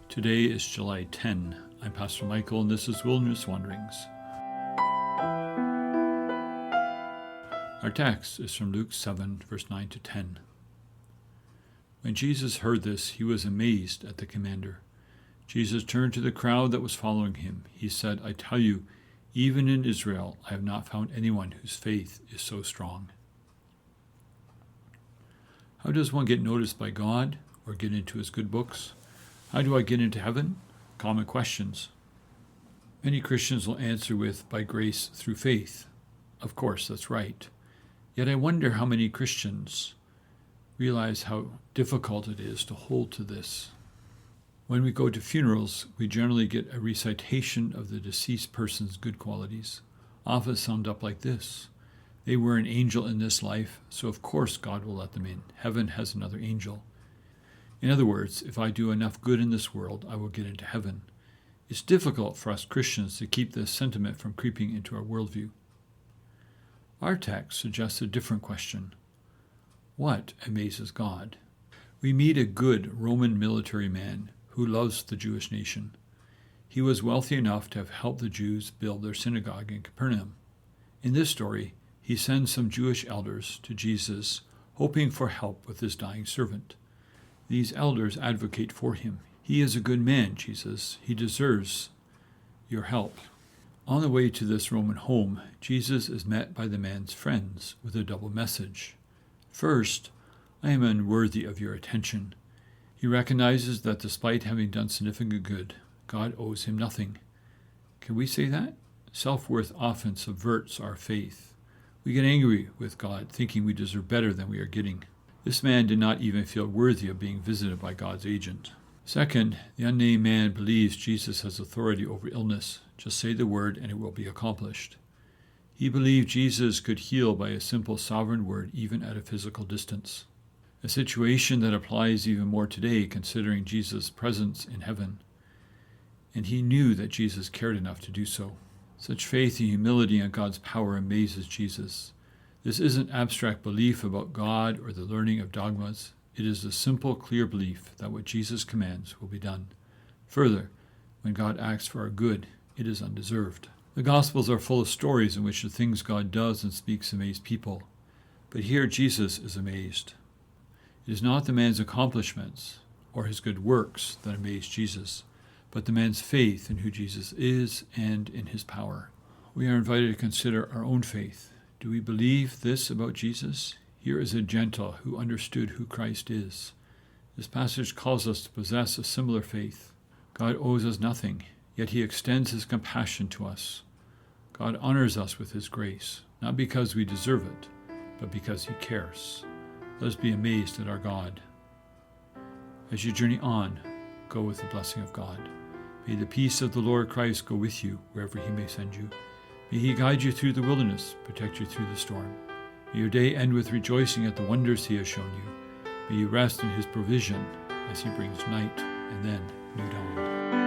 Today is July 10. I'm Pastor Michael, and this is Wilderness Wanderings. Our text is from Luke 7, verse 9 to 10. When Jesus heard this, he was amazed at the commander. Jesus turned to the crowd that was following him. He said, "I tell you, even in Israel, I have not found anyone whose faith is so strong." How does one get noticed by God or get into his good books? How do I get into heaven? Common questions. Many Christians will answer with, by grace through faith. Of course, that's right. Yet I wonder how many Christians realize how difficult it is to hold to this. When we go to funerals, we generally get a recitation of the deceased person's good qualities, often summed up like this: they were an angel in this life, so of course God will let them in. Heaven has another angel. In other words, if I do enough good in this world, I will get into heaven. It's difficult for us Christians to keep this sentiment from creeping into our worldview. Our text suggests a different question. What amazes God? We meet a good Roman military man who loves the Jewish nation. He was wealthy enough to have helped the Jews build their synagogue in Capernaum. In this story, he sends some Jewish elders to Jesus, hoping for help with his dying servant. These elders advocate for him. He is a good man, Jesus. He deserves your help. On the way to this Roman home, Jesus is met by the man's friends with a double message. First, I am unworthy of your attention. He recognizes that despite having done significant good, God owes him nothing. Can we say that? Self-worth often subverts our faith. We get angry with God, thinking we deserve better than we are getting. This man did not even feel worthy of being visited by God's agent. Second, the unnamed man believes Jesus has authority over illness. Just say the word and it will be accomplished. He believed Jesus could heal by a simple sovereign word, even at a physical distance. A situation that applies even more today, considering Jesus' presence in heaven. And he knew that Jesus cared enough to do so. Such faith and humility in God's power amazes Jesus. This isn't abstract belief about God or the learning of dogmas. It is the simple, clear belief that what Jesus commands will be done. Further, when God acts for our good, it is undeserved. The Gospels are full of stories in which the things God does and speaks amaze people. But here Jesus is amazed. It is not the man's accomplishments or his good works that amaze Jesus, but the man's faith in who Jesus is and in his power. We are invited to consider our own faith. Do we believe this about Jesus? Here is a Gentile who understood who Christ is. This passage calls us to possess a similar faith. God owes us nothing, yet he extends his compassion to us. God honors us with his grace, not because we deserve it, but because he cares. Let us be amazed at our God. As you journey on, go with the blessing of God. May the peace of the Lord Christ go with you wherever he may send you. May he guide you through the wilderness, protect you through the storm. May your day end with rejoicing at the wonders he has shown you. May you rest in his provision as he brings night and then new dawn.